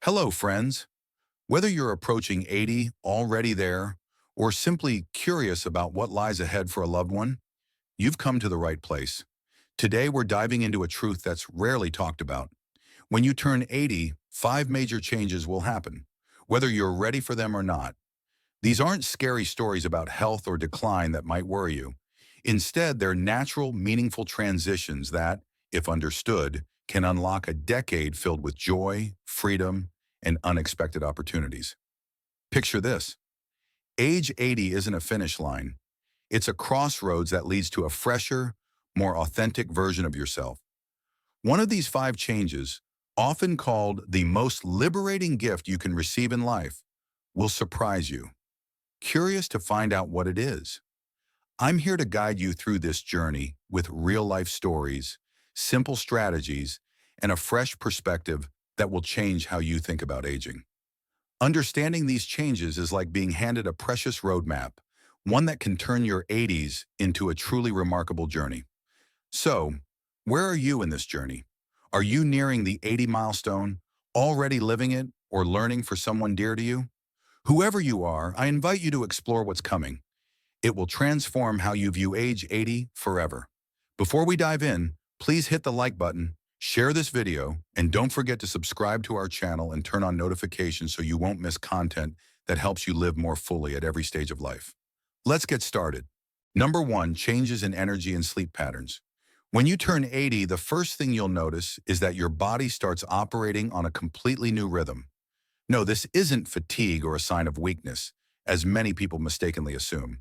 Hello, friends. Whether you're approaching 80, already there, or simply curious about what lies ahead for a loved one, you've come to the right place. Today, we're diving into a truth that's rarely talked about. When you turn 80, five major changes will happen, whether you're ready for them or not. These aren't scary stories about health or decline that might worry you. Instead, they're natural, meaningful transitions that, if understood, can unlock a decade filled with joy, freedom, and unexpected opportunities. Picture this. Age 80 isn't a finish line. It's a crossroads that leads to a fresher, more authentic version of yourself. One of these five changes, often called the most liberating gift you can receive in life, will surprise you. Curious to find out what it is? I'm here to guide you through this journey with real-life stories, simple strategies, and a fresh perspective that will change how you think about aging. Understanding these changes is like being handed a precious roadmap, one that can turn your 80s into a truly remarkable journey. So, where are you in this journey? Are you nearing the 80 milestone, already living it, or learning for someone dear to you? Whoever you are, I invite you to explore what's coming. It will transform how you view age 80 forever. Before we dive in, please hit the like button, share this video, and don't forget to subscribe to our channel and turn on notifications so you won't miss content that helps you live more fully at every stage of life. Let's get started. Number one, changes in energy and sleep patterns. When you turn 80, the first thing you'll notice is that your body starts operating on a completely new rhythm. No, this isn't fatigue or a sign of weakness, as many people mistakenly assume.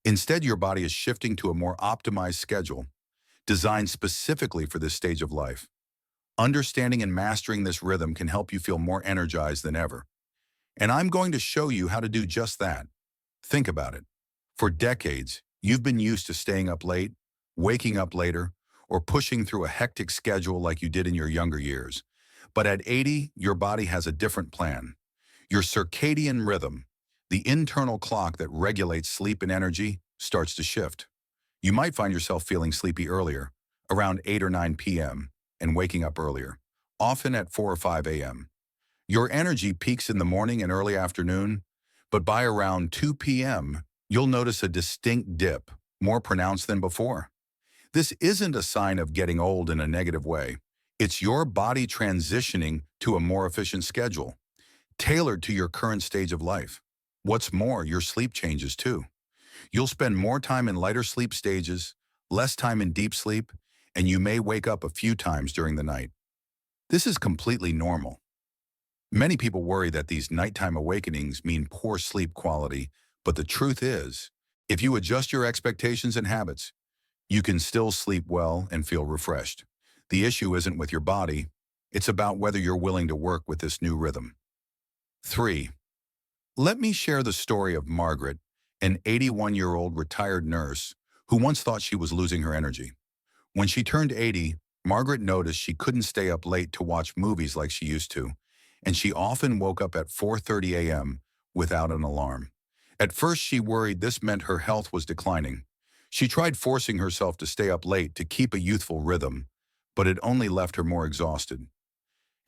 Instead, your body is shifting to a more optimized schedule, designed specifically for this stage of life. Understanding and mastering this rhythm can help you feel more energized than ever. And I'm going to show you how to do just that. Think about it. For decades, you've been used to staying up late, waking up later, or pushing through a hectic schedule like you did in your younger years. But at 80, your body has a different plan. Your circadian rhythm, the internal clock that regulates sleep and energy, starts to shift. You might find yourself feeling sleepy earlier, around 8 or 9 p.m., and waking up earlier, often at 4 or 5 a.m. Your energy peaks in the morning and early afternoon, but by around 2 p.m., you'll notice a distinct dip, more pronounced than before. This isn't a sign of getting old in a negative way. It's your body transitioning to a more efficient schedule, tailored to your current stage of life. What's more, your sleep changes too. You'll spend more time in lighter sleep stages, less time in deep sleep, and you may wake up a few times during the night. This is completely normal. Many people worry that these nighttime awakenings mean poor sleep quality, but the truth is, if you adjust your expectations and habits, you can still sleep well and feel refreshed. The issue isn't with your body, it's about whether you're willing to work with this new rhythm. 3. Let me share the story of Margaret, an 81-year-old retired nurse who once thought she was losing her energy. When she turned 80, Margaret noticed she couldn't stay up late to watch movies like she used to, and she often woke up at 4:30 a.m. without an alarm. At first, she worried this meant her health was declining. She tried forcing herself to stay up late to keep a youthful rhythm, but it only left her more exhausted.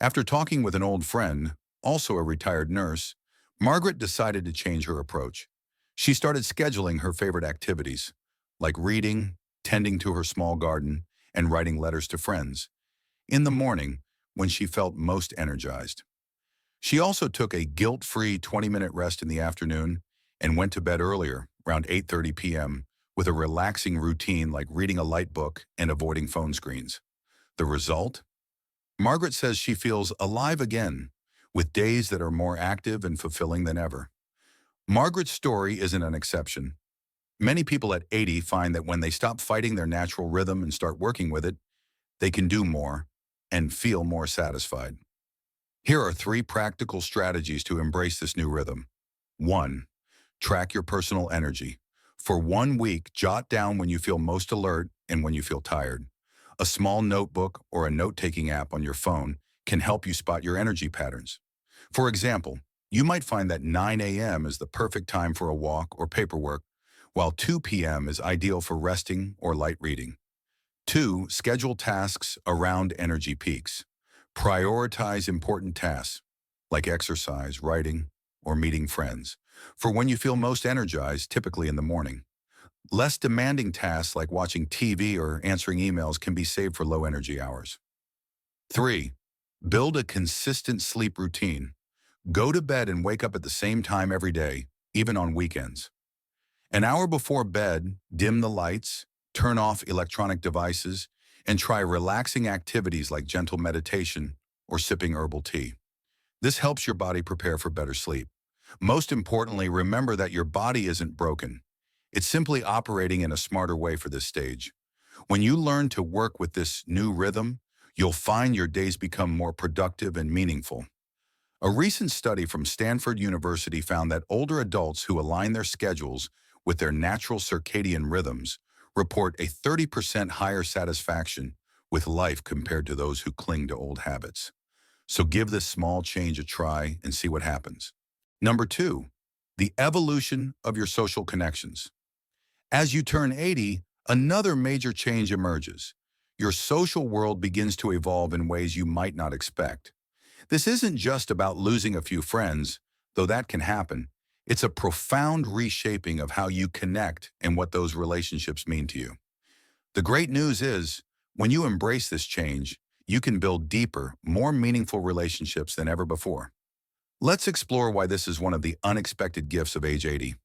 After talking with an old friend, also a retired nurse, Margaret decided to change her approach. She started scheduling her favorite activities, like reading, tending to her small garden, and writing letters to friends, in the morning when she felt most energized. She also took a guilt-free 20-minute rest in the afternoon and went to bed earlier, around 8:30 p.m., with a relaxing routine like reading a light book and avoiding phone screens. The result? Margaret says she feels alive again, with days that are more active and fulfilling than ever. Margaret's story isn't an exception. Many people at 80 find that when they stop fighting their natural rhythm and start working with it, they can do more and feel more satisfied. Here are 3 practical strategies to embrace this new rhythm. 1. Track your personal energy. For 1 week, jot down when you feel most alert and when you feel tired. A small notebook or a note-taking app on your phone can help you spot your energy patterns. For example, you might find that 9 a.m. is the perfect time for a walk or paperwork, while 2 p.m. is ideal for resting or light reading. 2. Schedule tasks around energy peaks. Prioritize important tasks. like exercise, writing, or meeting friends, for when you feel most energized, typically in the morning. Less demanding tasks like watching TV or answering emails can be saved for low-energy hours. 3. Build a consistent sleep routine. Go to bed and wake up at the same time every day, even on weekends. An hour before bed, dim the lights, turn off electronic devices, and try relaxing activities like gentle meditation or sipping herbal tea. This helps your body prepare for better sleep. Most importantly, remember that your body isn't broken. It's simply operating in a smarter way for this stage. When you learn to work with this new rhythm, you'll find your days become more productive and meaningful. A recent study from Stanford University found that older adults who align their schedules with their natural circadian rhythms report a 30% higher satisfaction with life compared to those who cling to old habits. So give this small change a try and see what happens. Number 2, the evolution of your social connections. As you turn 80, another major change emerges. Your social world begins to evolve in ways you might not expect. This isn't just about losing a few friends, though that can happen. It's a profound reshaping of how you connect and what those relationships mean to you. The great news is, when you embrace this change, you can build deeper, more meaningful relationships than ever before. Let's explore why this is one of the unexpected gifts of age 80.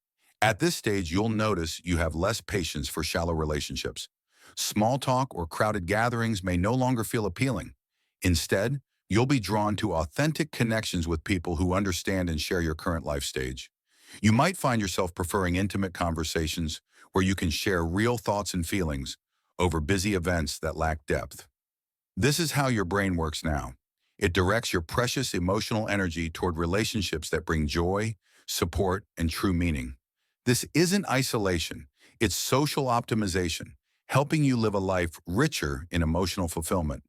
At this stage, you'll notice you have less patience for shallow relationships. Small talk or crowded gatherings may no longer feel appealing. Instead, you'll be drawn to authentic connections with people who understand and share your current life stage. You might find yourself preferring intimate conversations where you can share real thoughts and feelings over busy events that lack depth. This is how your brain works now. It directs your precious emotional energy toward relationships that bring joy, support, and true meaning. This isn't isolation, it's social optimization, helping you live a life richer in emotional fulfillment.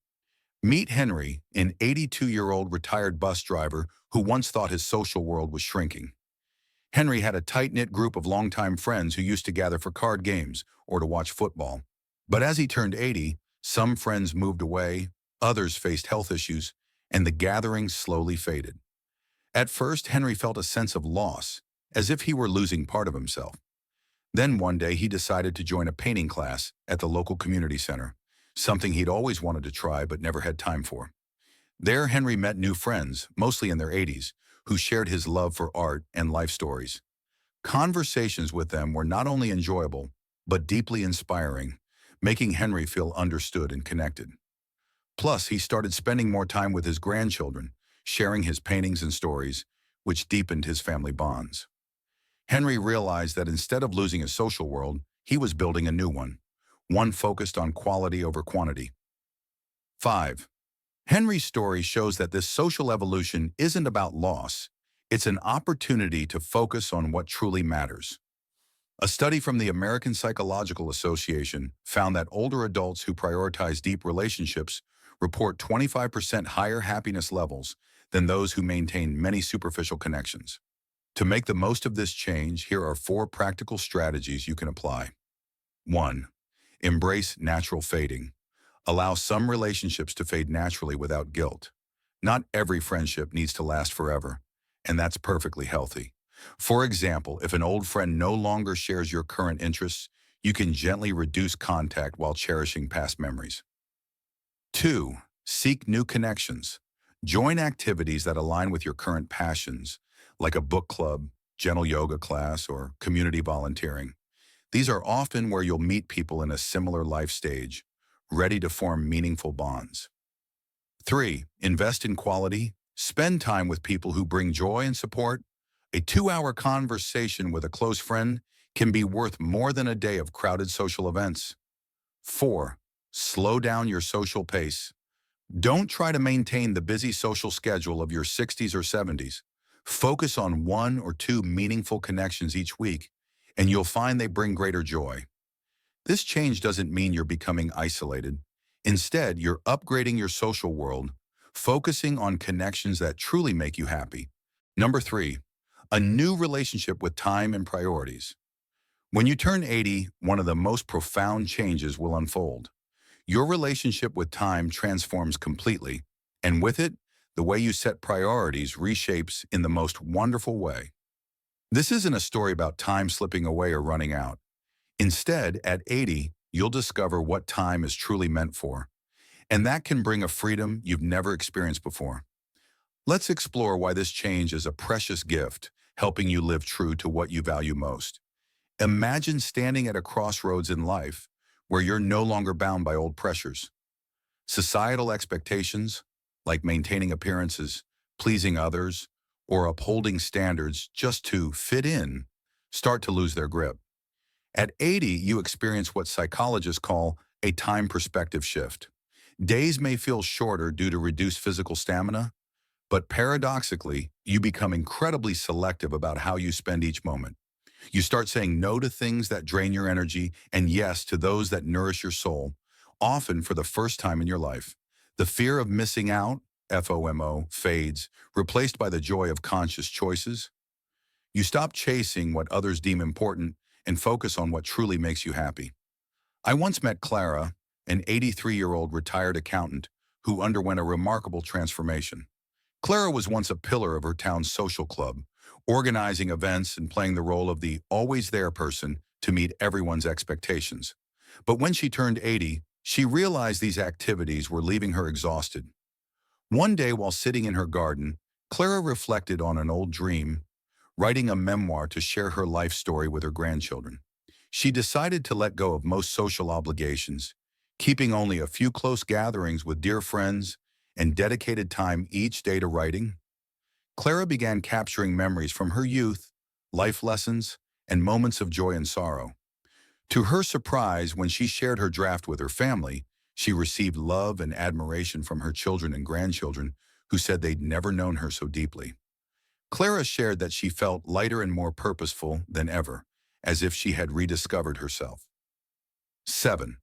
Meet Henry, an 82-year-old retired bus driver who once thought his social world was shrinking. Henry had a tight-knit group of longtime friends who used to gather for card games or to watch football. But as he turned 80, some friends moved away, others faced health issues, and the gatherings slowly faded. At first, Henry felt a sense of loss, as if he were losing part of himself. Then one day he decided to join a painting class at the local community center, something he'd always wanted to try but never had time for. There, Henry met new friends, mostly in their 80s, who shared his love for art and life stories. Conversations with them were not only enjoyable, but deeply inspiring, making Henry feel understood and connected. Plus, he started spending more time with his grandchildren, sharing his paintings and stories, which deepened his family bonds. Henry realized that instead of losing his social world, he was building a new one focused on quality over quantity. 5. Henry's story shows that this social evolution isn't about loss. It's an opportunity to focus on what truly matters. A study from the American Psychological Association found that older adults who prioritize deep relationships report 25% higher happiness levels than those who maintain many superficial connections. To make the most of this change, here are 4 practical strategies you can apply. 1. Embrace natural fading. Allow some relationships to fade naturally without guilt. Not every friendship needs to last forever, and that's perfectly healthy. For example, if an old friend no longer shares your current interests, you can gently reduce contact while cherishing past memories. 2. Seek new connections. Join activities that align with your current passions, like a book club, gentle yoga class, or community volunteering. These are often where you'll meet people in a similar life stage, ready to form meaningful bonds. 3. Invest in quality. Spend time with people who bring joy and support. A 2-hour conversation with a close friend can be worth more than a day of crowded social events. 4. Slow down your social pace. Don't try to maintain the busy social schedule of your 60s or 70s. Focus on 1 or 2 meaningful connections each week, and you'll find they bring greater joy. This change doesn't mean you're becoming isolated. Instead, you're upgrading your social world, focusing on connections that truly make you happy. Number 3, a new relationship with time and priorities. When you turn 80, one of the most profound changes will unfold. Your relationship with time transforms completely, and with it, the way you set priorities reshapes in the most wonderful way. This isn't a story about time slipping away or running out. Instead, at 80, you'll discover what time is truly meant for, and that can bring a freedom you've never experienced before. Let's explore why this change is a precious gift, helping you live true to what you value most. Imagine standing at a crossroads in life where you're no longer bound by old pressures. Societal expectations, like maintaining appearances, pleasing others, or upholding standards just to fit in, start to lose their grip. At 80, you experience what psychologists call a time perspective shift. Days may feel shorter due to reduced physical stamina, but paradoxically, you become incredibly selective about how you spend each moment. You start saying no to things that drain your energy and yes to those that nourish your soul, often for the first time in your life. The fear of missing out, FOMO, fades, replaced by the joy of conscious choices. You stop chasing what others deem important and focus on what truly makes you happy. I once met Clara, an 83-year-old retired accountant who underwent a remarkable transformation. Clara was once a pillar of her town's social club, organizing events and playing the role of the always there person to meet everyone's expectations. But when she turned 80, she realized these activities were leaving her exhausted. One day while sitting in her garden, Clara reflected on an old dream, writing a memoir to share her life story with her grandchildren. She decided to let go of most social obligations, keeping only a few close gatherings with dear friends and dedicated time each day to writing. Clara began capturing memories from her youth, life lessons, and moments of joy and sorrow. To her surprise, when she shared her draft with her family, she received love and admiration from her children and grandchildren who said they'd never known her so deeply. Clara shared that she felt lighter and more purposeful than ever, as if she had rediscovered herself. 7.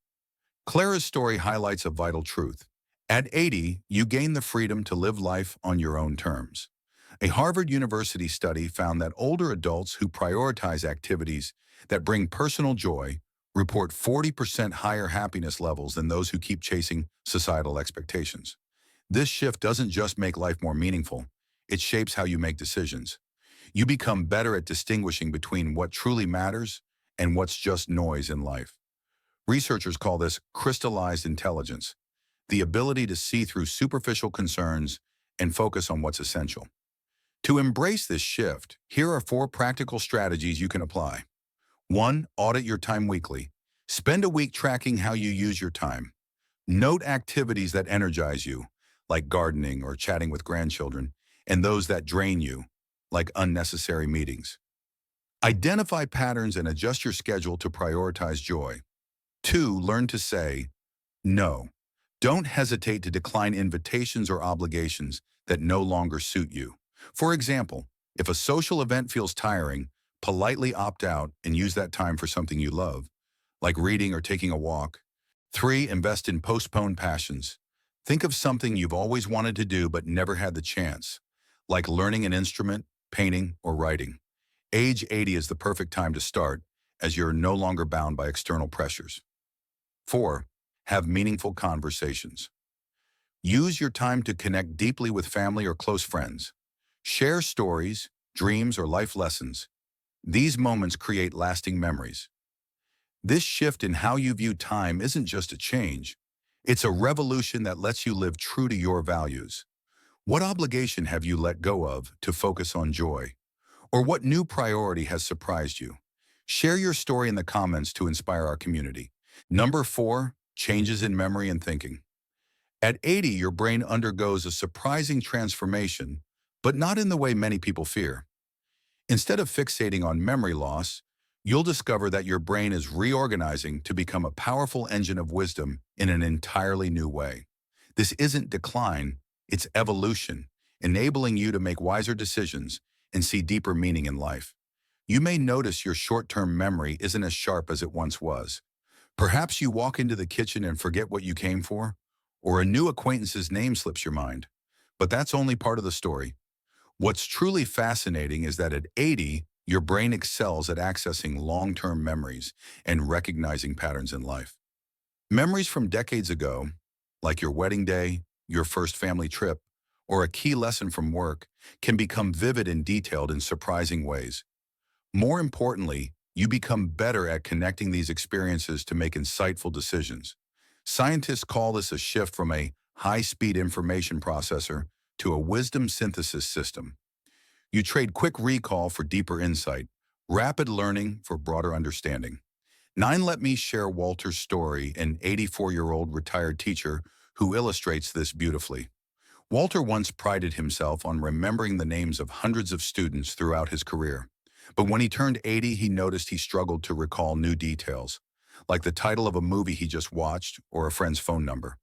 Clara's story highlights a vital truth. At 80, you gain the freedom to live life on your own terms. A Harvard University study found that older adults who prioritize activities that bring personal joy report 40% higher happiness levels than those who keep chasing societal expectations. This shift doesn't just make life more meaningful, it shapes how you make decisions. You become better at distinguishing between what truly matters and what's just noise in life. Researchers call this crystallized intelligence, the ability to see through superficial concerns and focus on what's essential. To embrace this shift, here are 4 practical strategies you can apply. 1. Audit your time weekly. Spend a week tracking how you use your time. Note activities that energize you, like gardening or chatting with grandchildren, and those that drain you, like unnecessary meetings. Identify patterns and adjust your schedule to prioritize joy. 2. Learn to say no. Don't hesitate to decline invitations or obligations that no longer suit you. For example, if a social event feels tiring, politely opt out and use that time for something you love, like reading or taking a walk. 3. Invest in postponed passions. Think of something you've always wanted to do but never had the chance, like learning an instrument, painting, or writing. Age 80 is the perfect time to start, as you're no longer bound by external pressures. 4. Have meaningful conversations. Use your time to connect deeply with family or close friends. Share stories, dreams, or life lessons. These moments create lasting memories. This shift in how you view time isn't just a change. It's a revolution that lets you live true to your values. What obligation have you let go of to focus on joy? Or what new priority has surprised you? Share your story in the comments to inspire our community. Number 4, changes in memory and thinking. At 80, your brain undergoes a surprising transformation, but not in the way many people fear. Instead of fixating on memory loss, you'll discover that your brain is reorganizing to become a powerful engine of wisdom in an entirely new way. This isn't decline, it's evolution, enabling you to make wiser decisions and see deeper meaning in life. You may notice your short-term memory isn't as sharp as it once was. Perhaps you walk into the kitchen and forget what you came for, or a new acquaintance's name slips your mind. But that's only part of the story. What's truly fascinating is that at 80, your brain excels at accessing long-term memories and recognizing patterns in life. Memories from decades ago, like your wedding day, your first family trip, or a key lesson from work can become vivid and detailed in surprising ways. More importantly, you become better at connecting these experiences to make insightful decisions. Scientists call this a shift from a high-speed information processor to a wisdom synthesis system. You trade quick recall for deeper insight, rapid learning for broader understanding. 9. Let me share Walter's story, an 84-year-old retired teacher who illustrates this beautifully. Walter once prided himself on remembering the names of hundreds of students throughout his career. But when he turned 80, he noticed he struggled to recall new details, like the title of a movie he just watched or a friend's phone number.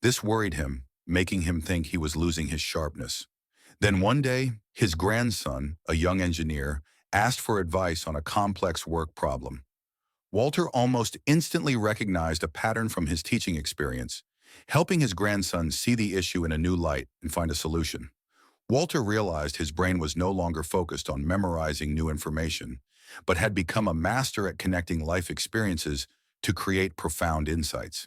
This worried him, making him think he was losing his sharpness. Then one day, his grandson, a young engineer, asked for advice on a complex work problem. Walter almost instantly recognized a pattern from his teaching experience, helping his grandson see the issue in a new light and find a solution. Walter realized his brain was no longer focused on memorizing new information, but had become a master at connecting life experiences to create profound insights.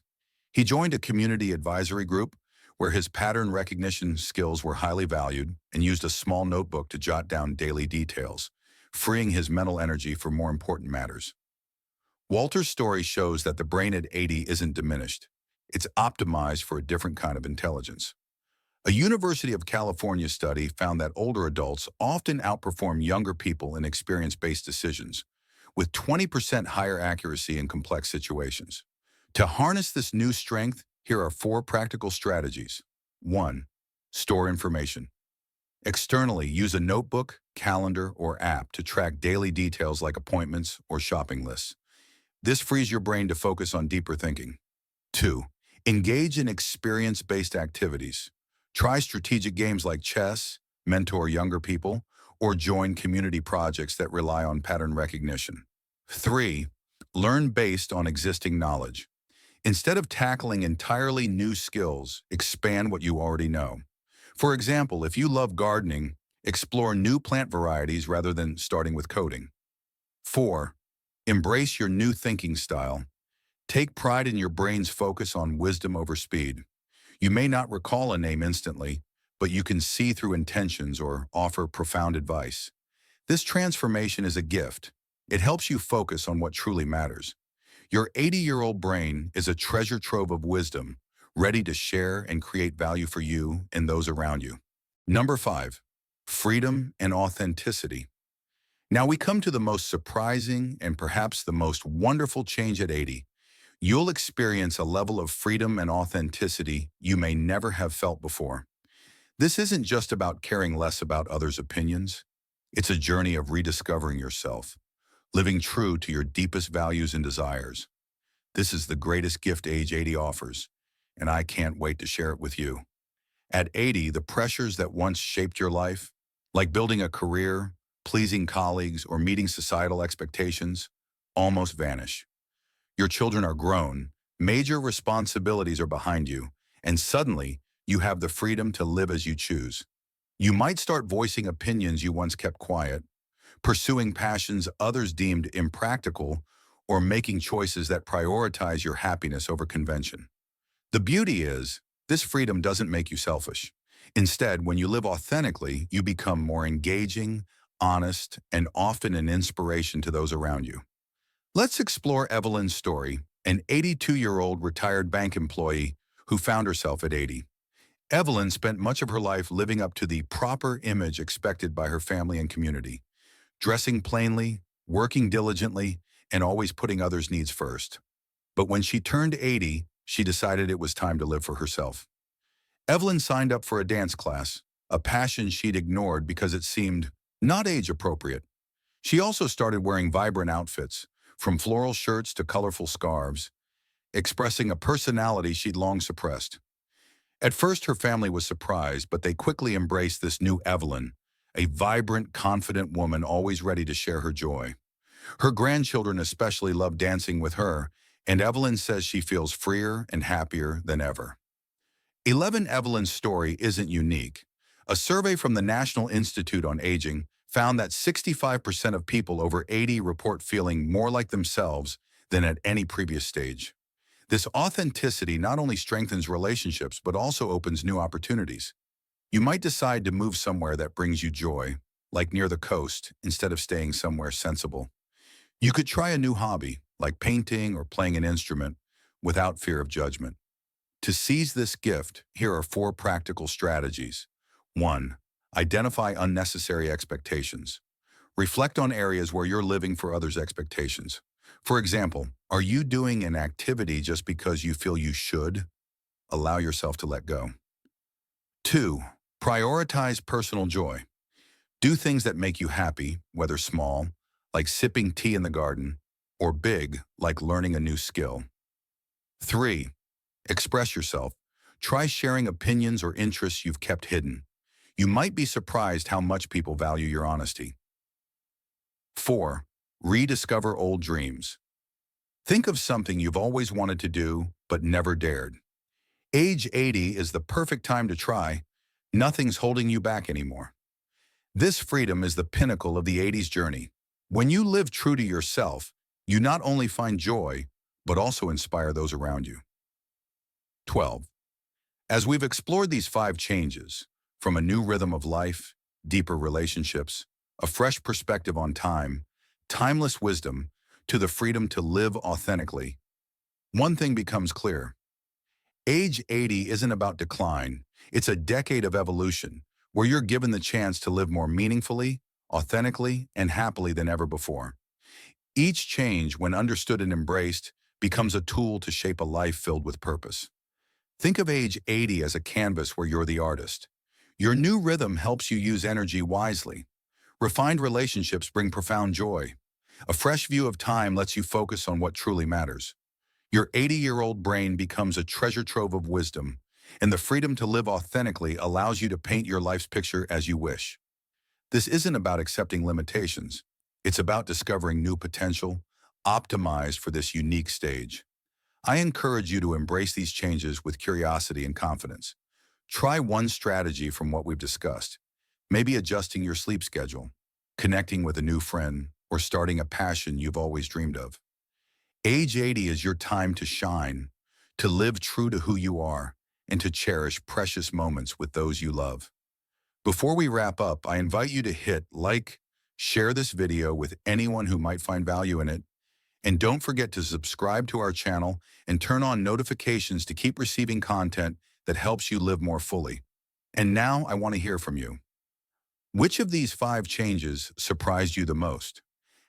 He joined a community advisory group where his pattern recognition skills were highly valued and used a small notebook to jot down daily details, freeing his mental energy for more important matters. Walter's story shows that the brain at 80 isn't diminished. It's optimized for a different kind of intelligence. A University of California study found that older adults often outperform younger people in experience-based decisions, with 20% higher accuracy in complex situations. To harness this new strength, here are 4 practical strategies. 1. Store information. Externally, use a notebook, calendar, or app to track daily details like appointments or shopping lists. This frees your brain to focus on deeper thinking. 2. Engage in experience-based activities. Try strategic games like chess, mentor younger people, or join community projects that rely on pattern recognition. 3. Learn based on existing knowledge. Instead of tackling entirely new skills, expand what you already know. For example, if you love gardening, explore new plant varieties rather than starting with coding. 4. Embrace your new thinking style. Take pride in your brain's focus on wisdom over speed. You may not recall a name instantly, but you can see through intentions or offer profound advice. This transformation is a gift. It helps you focus on what truly matters. Your 80-year-old brain is a treasure trove of wisdom, ready to share and create value for you and those around you. Number 5, freedom and authenticity. Now we come to the most surprising and perhaps the most wonderful change at 80. You'll experience a level of freedom and authenticity you may never have felt before. This isn't just about caring less about others' opinions. It's a journey of rediscovering yourself, living true to your deepest values and desires. This is the greatest gift age 80 offers, and I can't wait to share it with you. At 80, the pressures that once shaped your life, like building a career, pleasing colleagues, or meeting societal expectations, almost vanish. Your children are grown, major responsibilities are behind you, and suddenly you have the freedom to live as you choose. You might start voicing opinions you once kept quiet, pursuing passions others deemed impractical, or making choices that prioritize your happiness over convention. The beauty is, this freedom doesn't make you selfish. Instead, when you live authentically, you become more engaging, honest, and often an inspiration to those around you. Let's explore Evelyn's story, an 82-year-old retired bank employee who found herself at 80. Evelyn spent much of her life living up to the proper image expected by her family and community, dressing plainly, working diligently, and always putting others' needs first. But when she turned 80, she decided it was time to live for herself. Evelyn signed up for a dance class, a passion she'd ignored because it seemed not age-appropriate. She also started wearing vibrant outfits, from floral shirts to colorful scarves, expressing a personality she'd long suppressed. At first, her family was surprised, but they quickly embraced this new Evelyn, a vibrant, confident woman always ready to share her joy. Her grandchildren especially love dancing with her, and Evelyn says she feels freer and happier than ever. 11. Evelyn's story isn't unique. A survey from the National Institute on Aging found that 65% of people over 80 report feeling more like themselves than at any previous stage. This authenticity not only strengthens relationships but also opens new opportunities. You might decide to move somewhere that brings you joy, like near the coast, instead of staying somewhere sensible. You could try a new hobby, like painting or playing an instrument, without fear of judgment. To seize this gift, here are 4 practical strategies. 1. Identify unnecessary expectations. Reflect on areas where you're living for others' expectations. For example, are you doing an activity just because you feel you should? Allow yourself to let go. 2. Prioritize personal joy. Do things that make you happy, whether small, like sipping tea in the garden, or big, like learning a new skill. 3. Express yourself. Try sharing opinions or interests you've kept hidden. You might be surprised how much people value your honesty. 4. Rediscover old dreams. Think of something you've always wanted to do but never dared. Age 80 is the perfect time to try. Nothing's holding you back anymore. This freedom is the pinnacle of the 80s journey. When you live true to yourself, you not only find joy, but also inspire those around you. 12. As we've explored these 5 changes, from a new rhythm of life, deeper relationships, a fresh perspective on time, timeless wisdom, to the freedom to live authentically, one thing becomes clear. Age 80 isn't about decline. It's a decade of evolution, where you're given the chance to live more meaningfully, authentically, and happily than ever before. Each change, when understood and embraced, becomes a tool to shape a life filled with purpose. Think of age 80 as a canvas where you're the artist. Your new rhythm helps you use energy wisely. Refined relationships bring profound joy. A fresh view of time lets you focus on what truly matters. Your 80-year-old brain becomes a treasure trove of wisdom, and the freedom to live authentically allows you to paint your life's picture as you wish. This isn't about accepting limitations. It's about discovering new potential, optimized for this unique stage. I encourage you to embrace these changes with curiosity and confidence. Try one strategy from what we've discussed, maybe adjusting your sleep schedule, connecting with a new friend, or starting a passion you've always dreamed of. Age 80 is your time to shine, to live true to who you are, and to cherish precious moments with those you love. Before we wrap up, I invite you to hit like, share this video with anyone who might find value in it, and don't forget to subscribe to our channel and turn on notifications to keep receiving content that helps you live more fully. And now I want to hear from you. Which of these 5 changes surprised you the most?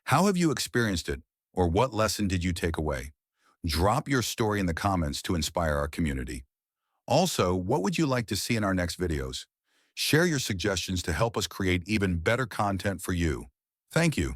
How have you experienced it, or what lesson did you take away? Drop your story in the comments to inspire our community. Also, what would you like to see in our next videos? Share your suggestions to help us create even better content for you. Thank you.